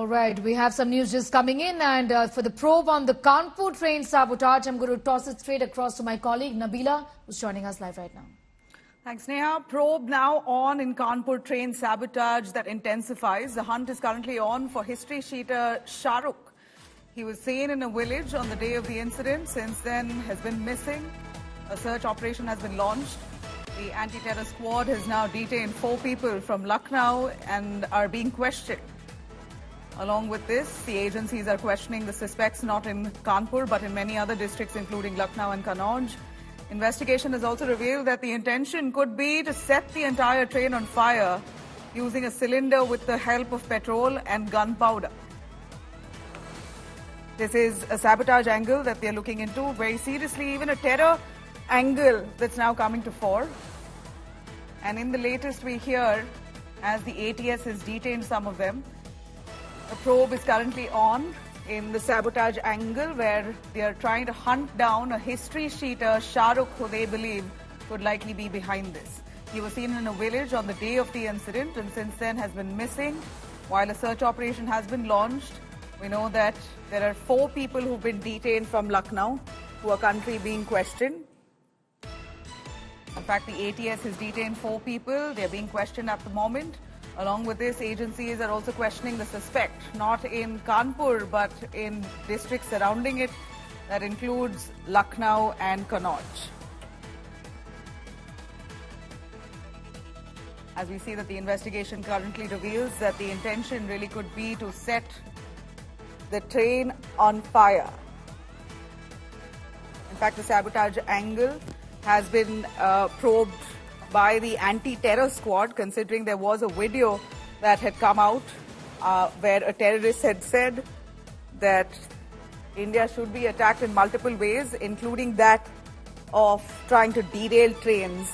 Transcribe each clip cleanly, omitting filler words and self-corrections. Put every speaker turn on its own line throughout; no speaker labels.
All right, we have some news just coming in, and for the probe on the Kanpur train sabotage, I'm going to toss it straight across to my colleague Nabila, who's joining us live right now.
Thanks, Neha. Probe now on in Kanpur train sabotage that intensifies. The hunt is currently on for history sheeter Shahrukh. He was seen in a village on the day of the incident. Since then, has been missing. A search operation has been launched. The anti-terror squad has now detained 4 people from Lucknow and are being questioned. Along with this, the agencies are questioning the suspects not in Kanpur but in many other districts including Lucknow and Kannauj. Investigation has also revealed that the intention could be to set the entire train on fire using a cylinder with the help of petrol and gunpowder. This is a sabotage angle that they're looking into very seriously, even a terror angle that's now coming to fore. And in the latest we hear, as the ATS has detained some of them, a probe is currently on in the sabotage angle where they are trying to hunt down a history sheeter, Shahrukh, who they believe could likely be behind this. He was seen in a village on the day of the incident and since then has been missing. While a search operation has been launched, we know that there are 4 people who've been detained from Lucknow who are currently being questioned. In fact, the ATS has detained 4 people. They're being questioned at the moment. Along with this, agencies are also questioning the suspect, not in Kanpur, but in districts surrounding it. That includes Lucknow and Kannauj. As we see that the investigation currently reveals that the intention really could be to set the train on fire. In fact, the sabotage angle has been probed by the anti-terror squad, considering there was a video that had come out where a terrorist had said that India should be attacked in multiple ways, including that of trying to derail trains.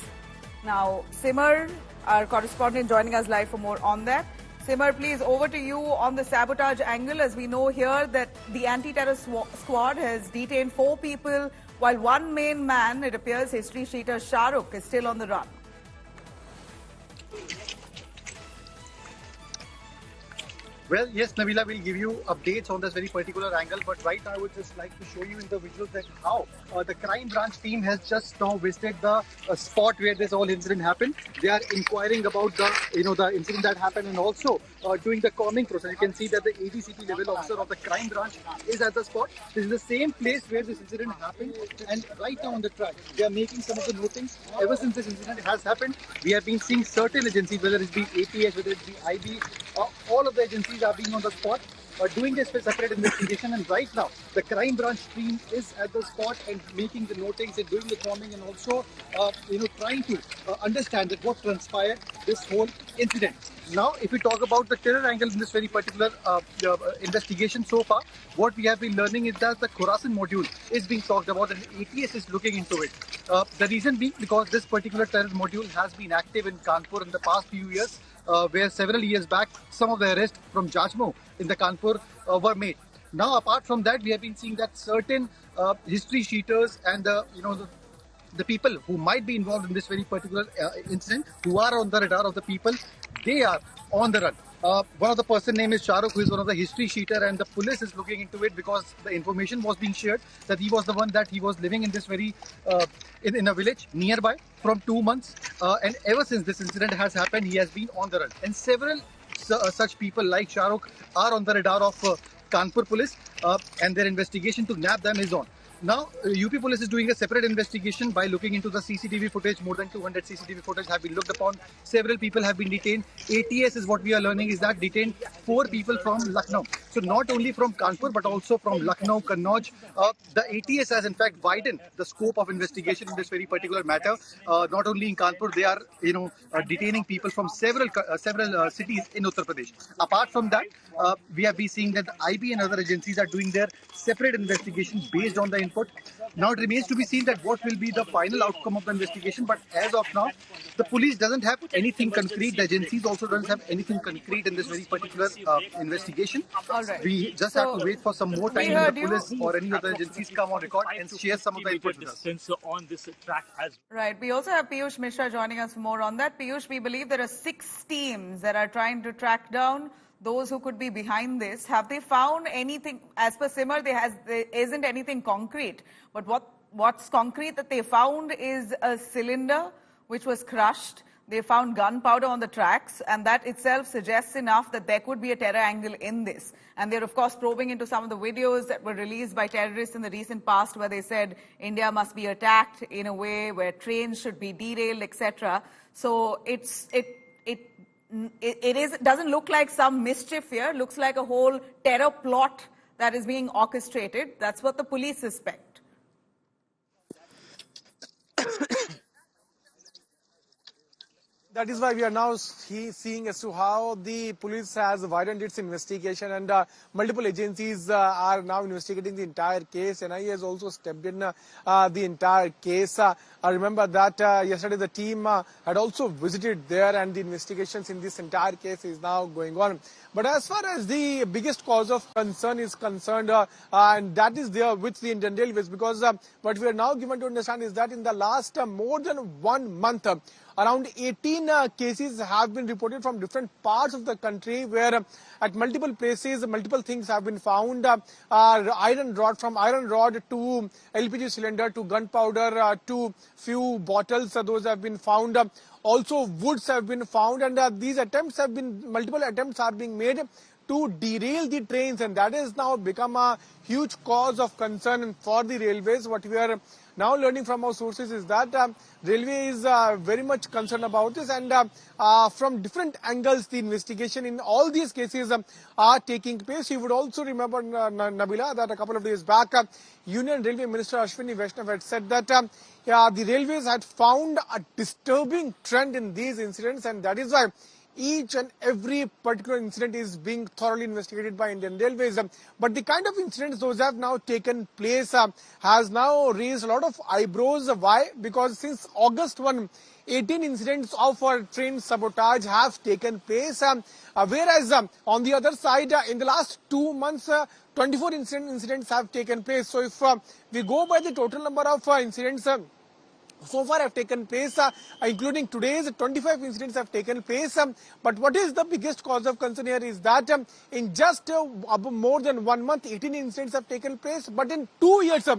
Now, Simar, our correspondent, joining us live for more on that. Simar, please, over to you on the sabotage angle. As we know here that the anti-terror squad has detained 4 people, while one main man, it appears history sheeter Shahrukh, is still on the run.
Well, yes, Nabila will give you updates on this very particular angle, but right now I would just like to show you in the visuals that how the crime branch team has just now visited the spot where this whole incident happened. They are inquiring about the the incident that happened and also doing the calming process. You can see that the ADCP level officer of the crime branch is at the spot. This is the same place where this incident happened, and right now on the track they are making some of the notings. Ever since this incident has happened, we have been seeing certain agencies, whether it be ATS, whether it be IB, all of the agencies are being on the spot doing this separate investigation, and right now the crime branch team is at the spot and making the notings and doing the calming and also trying to understand that what transpired this whole incident. Now, if we talk about the terror angle in this very particular investigation so far, what we have been learning is that the Khorasan module is being talked about and ATS is looking into it. The reason being because this particular terror module has been active in Kanpur in the past few years, where several years back some of the arrests from Jajmo in the Kanpur were made. Now, apart from that, we have been seeing that certain history sheeters and the people who might be involved in this very particular incident, who are on the radar of the people, they are on the run. One of the person name is Shahrukh, who is one of the history sheeter, and the police is looking into it because the information was being shared that he was the one that he was living in this very in a village nearby from 2 months, and ever since this incident has happened, he has been on the run. And several such people like Shahrukh are on the radar of Kanpur police, and their investigation to nab them is on. Now, UP police is doing a separate investigation by looking into the CCTV footage. More than 200 CCTV footage have been looked upon. Several people have been detained. ATS is what we are learning is that detained 4 people from Lucknow. So not only from Kanpur but also from Lucknow, Kannauj. The ATS has in fact widened the scope of investigation in this very particular matter. Not only in Kanpur, they are detaining people from several cities in Uttar Pradesh. Apart from that, we have been seeing that the IB and other agencies are doing their separate investigation based on the input. Now it remains to be seen that what will be the final outcome of the investigation, but as of now, the police doesn't have anything concrete. The agencies also don't have anything concrete in this very particular investigation.
All right.
We just have to wait for some more time when the police or any other agencies come on record and share some of the input with us.
On this track as
right. We also have Piyush Mishra joining us for more on that. Piyush, we believe there are 6 teams that are trying to track down those who could be behind this. Have they found anything? As per Simar, there isn't anything concrete. But what's concrete that they found is a cylinder which was crushed. They found gunpowder on the tracks, and that itself suggests enough that there could be a terror angle in this. And they're, of course, probing into some of the videos that were released by terrorists in the recent past where they said India must be attacked in a way where trains should be derailed, etc. So it doesn't look like some mischief here. It looks like a whole terror plot that is being orchestrated. That's what the police suspect.
That is why we are now seeing as to how the police has widened its investigation, and multiple agencies are now investigating the entire case. NIA has also stepped in the entire case. I remember that yesterday the team had also visited there, and the investigations in this entire case is now going on. But as far as the biggest cause of concern is concerned, and that is there with the Indian Railways, because what we are now given to understand is that in the last more than 1 month, around 18 cases have been reported from different parts of the country where at multiple places, multiple things have been found. Iron rod, from iron rod to LPG cylinder to gunpowder to few bottles, those have been found. Also woods have been found, and these attempts have been, multiple attempts are being made to derail the trains, and that has now become a huge cause of concern for the railways. What we are now learning from our sources is that railway is very much concerned about this, and from different angles the investigation in all these cases are taking place. You would also remember, Nabila, that a couple of days back Union Railway Minister Ashwini Vaishnav had said that the railways had found a disturbing trend in these incidents, and that is why each and every particular incident is being thoroughly investigated by Indian Railways. But the kind of incidents those have now taken place has now raised a lot of eyebrows. Why? Because since August 1, 18 incidents of train sabotage have taken place. Whereas on the other side, in the last 2 months, 24 incidents have taken place. So if we go by the total number of incidents so far have taken place, including today's 25 incidents have taken place. But what is the biggest cause of concern here is that in just more than 1 month, 18 incidents have taken place. But in 2 years,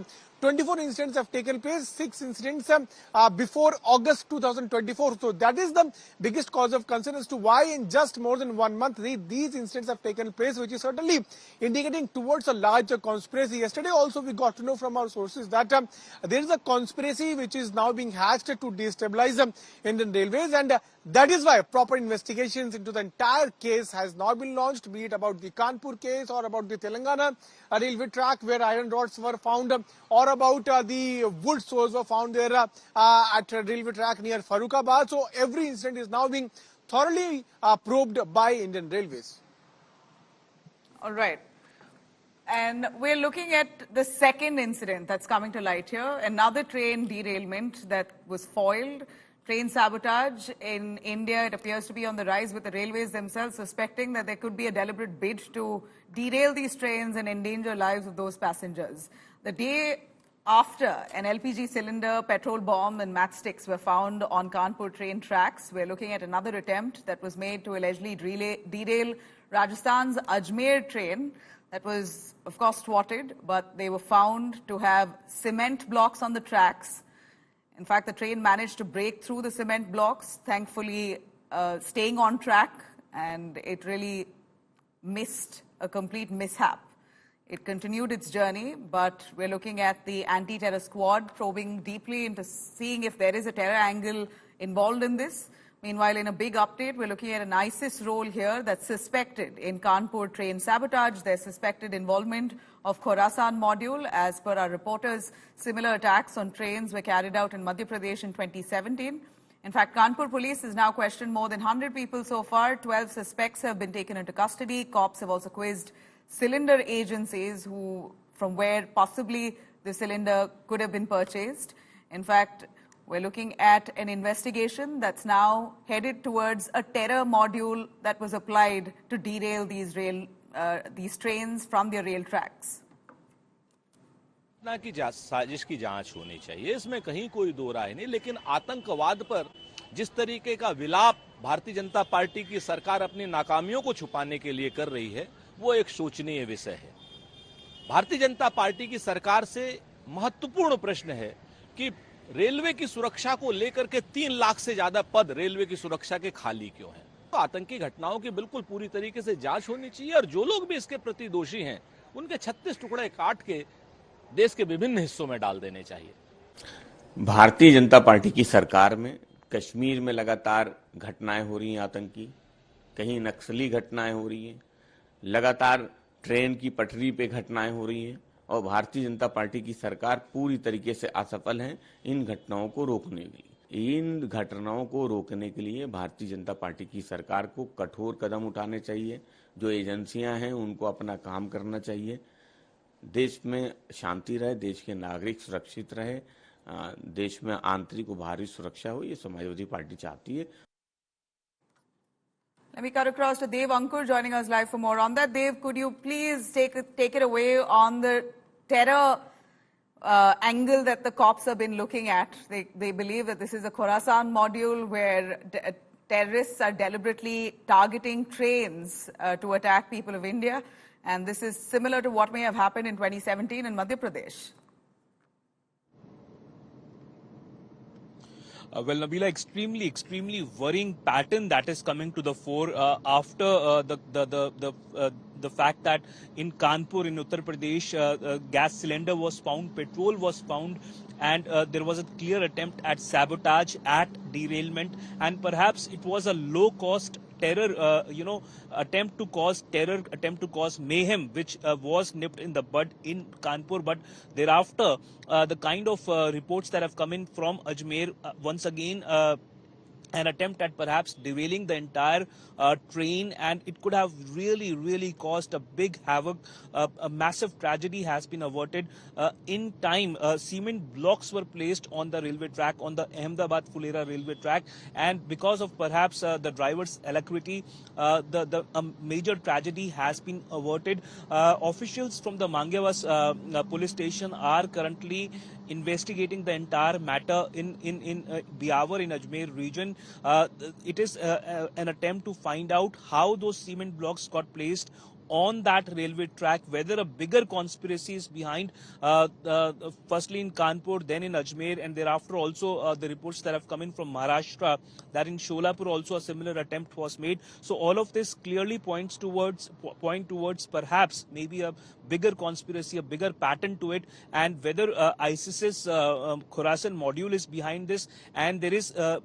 24 incidents have taken place, 6 incidents before August 2024. So that is the biggest cause of concern as to why in just more than 1 month these incidents have taken place, which is certainly indicating towards a larger conspiracy. Yesterday also we got to know from our sources that there is a conspiracy which is now being hatched to destabilize Indian Railways, and that is why proper investigations into the entire case has now been launched, be it about the Kanpur case or about the Telangana railway track where iron rods were found, or about the wood stores were found there at a railway track near Farrukhabad. So every incident is now being thoroughly probed by Indian Railways.
All right. And we're looking at the second incident that's coming to light here, another train derailment that was foiled. Train sabotage in India, it appears to be on the rise, with the railways themselves suspecting that there could be a deliberate bid to derail these trains and endanger lives of those passengers. The day after an LPG cylinder, petrol bomb and matchsticks were found on Kanpur train tracks, we're looking at another attempt that was made to allegedly derail Rajasthan's Ajmer train. That was, of course, thwarted, but they were found to have cement blocks on the tracks. In fact, the train managed to break through the cement blocks, thankfully staying on track, and it really missed a complete mishap. It continued its journey, but we're looking at the anti-terror squad probing deeply into seeing if there is a terror angle involved in this. Meanwhile, in a big update, we're looking at an ISIS role here that's suspected in Kanpur train sabotage. There's suspected involvement of Khorasan module. As per our reporters, similar attacks on trains were carried out in Madhya Pradesh in 2017. In fact, Kanpur police has now questioned more than 100 people so far. 12 suspects have been taken into custody. Cops have also quizzed cylinder agencies from where possibly the cylinder could have been purchased. In fact, we're looking at an investigation that's now headed towards a terror module that was applied to derail these trains from their rail tracks.
की साजिश की जांच होनी चाहिए, इसमें कहीं कोई दो राय नहीं, लेकिन आतंकवाद पर जिस तरीके का विलाप भारतीय जनता पार्टी की सरकार अपनी नाकामियों को छुपाने के लिए कर रही है, वो एक शोचनीय विषय है। भारतीय जनता पार्टी की सरकार से महत्वपूर्ण प्रश्न है कि रेलवे की सुरक्षा को लेकर के 3 लाख से ज्यादा पद रेलवे की सुरक्षा के खाली क्यों हैं। तो आतंकी घटनाओं की बिल्कुल पूरी तरीके से जांच होनी चाहिए और जो लोग भी इसके प्रति दोषी हैं उनके 36 टुकड़े काट के देश के विभिन्न हिस्सों में डाल देने चाहिए।
भारतीय जनता पार्टी की सरकार में कश्मीर में लगातार घटनाएं हो रही हैं आतंकी, कहीं नक्सली घटनाएं हो रही हैं, लगातार ट्रेन की पटरी पे घटनाएं हो रही हैं और भारतीय जनता पार्टी की सरकार पूरी तरीके से असफल है इन घटनाओं को रोकने के लिए। इन घटनाओं को रोकने के लिए भारतीय जनता पार्टी की सरकार को कठोर कदम उठाने चाहिए। जो एजेंसियां हैं उनको अपना काम करना चाहिए। देश में शांति रहे, देश के नागरिक सुरक्षित रहे, देश में आंतरिक और बाहरी सुरक्षा हो, ये समाजवादी पार्टी चाहती है।
Let me cut across to Dev Ankur joining us live for more on that. Dev, could you please take it away on the terror angle that the cops have been looking at? They believe that this is a Khorasan module where terrorists are deliberately targeting trains to attack people of India. And this is similar to what may have happened in 2017 in Madhya Pradesh.
Well, Nabila, extremely worrying pattern that is coming to the fore after the fact that in Kanpur, in Uttar Pradesh, gas cylinder was found, petrol was found, and there was a clear attempt at sabotage, at derailment, and perhaps it was a low-cost terror, attempt to cause terror, attempt to cause mayhem, which was nipped in the bud in Kanpur. But thereafter, the kind of reports that have come in from Ajmer, once again, an attempt at perhaps derailing the entire train, and it could have really caused a big havoc. A massive tragedy has been averted in time. Cement blocks were placed on the railway track, on the Ahmedabad-Fulera railway track, and because of perhaps the driver's alacrity, the major tragedy has been averted. Officials from the Mangyavas police station are currently investigating the entire matter in Biawar in Ajmer region. It is an attempt to find out how those cement blocks got placed on that railway track, whether a bigger conspiracy is behind, firstly in Kanpur, then in Ajmer, and thereafter also the reports that have come in from Maharashtra that in Sholapur also a similar attempt was made. So all of this clearly point towards perhaps maybe a bigger conspiracy, a bigger pattern to it, and whether ISIS's Khorasan module is behind this, and there is a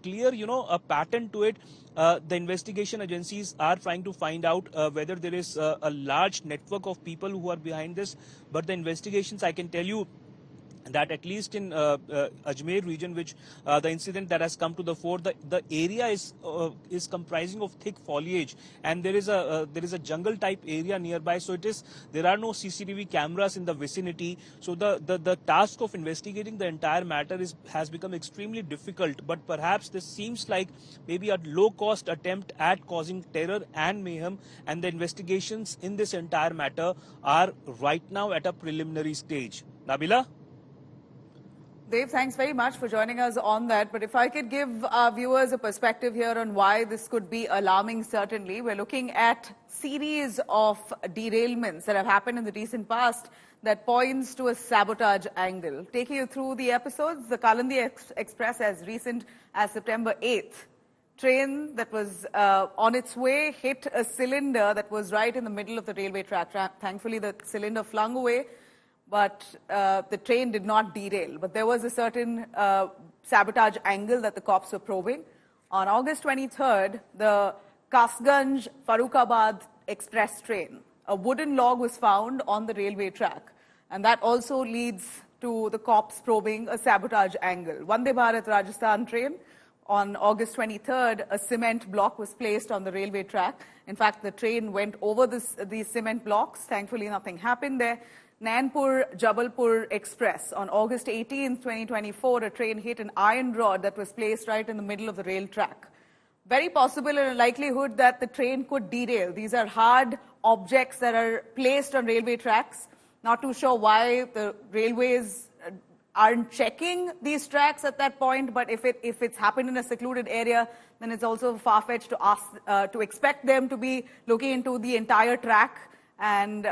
clear, a pattern to it. The investigation agencies are trying to find out whether there is a large network of people who are behind this. But the investigations, I can tell you that at least in Ajmer region, which the incident that has come to the fore, the area is comprising of thick foliage, and there is a jungle type area nearby. So there are no CCTV cameras in the vicinity. So the task of investigating the entire matter has become extremely difficult. But perhaps this seems like maybe a low cost attempt at causing terror and mayhem, and the investigations in this entire matter are right now at a preliminary stage. Nabila?
Dev, thanks very much for joining us on that. But if I could give our viewers a perspective here on why this could be alarming, certainly. We're looking at series of derailments that have happened in the recent past that points to a sabotage angle. Taking you through the episodes, the Kalandi Express as recent as September 8th. Train that was on its way hit a cylinder that was right in the middle of the railway track. Thankfully, the cylinder flung away, but the train did not derail. But there was a certain sabotage angle that the cops were probing. On August 23rd, the Kasganj Farrukhabad Express train, a wooden log was found on the railway track. And that also leads to the cops probing a sabotage angle. Vande Bharat Rajasthan train, on August 23rd, a cement block was placed on the railway track. In fact, the train went over these cement blocks. Thankfully, nothing happened there. Nainpur-Jabalpur Express. On August 18, 2024, a train hit an iron rod that was placed right in the middle of the rail track. Very possible and a likelihood that the train could derail. These are hard objects that are placed on railway tracks. Not too sure why the railways aren't checking these tracks at that point, but if it's happened in a secluded area, then it's also far-fetched to ask to expect them to be looking into the entire track. And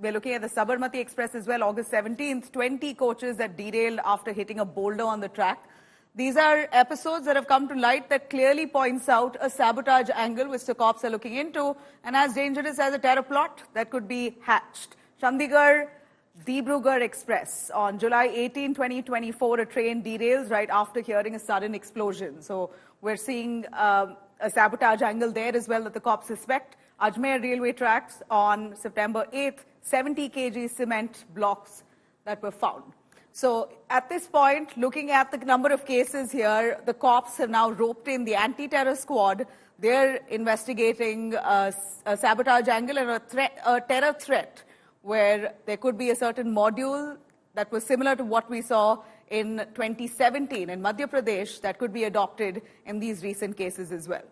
we're looking at the Sabarmati Express as well, August 17th, 20 coaches that derailed after hitting a boulder on the track. These are episodes that have come to light that clearly points out a sabotage angle which the cops are looking into, and as dangerous as a terror plot that could be hatched. Chandigarh-Dibrugarh Express. On July 18, 2024, a train derails right after hearing a sudden explosion. So we're seeing a sabotage angle there as well that the cops suspect. Ajmer railway tracks on September 8th, 70 kg cement blocks that were found. So at this point, looking at the number of cases here, the cops have now roped in the anti-terror squad. They're investigating a sabotage angle and a terror threat where there could be a certain module that was similar to what we saw in 2017 in Madhya Pradesh that could be adopted in these recent cases as well.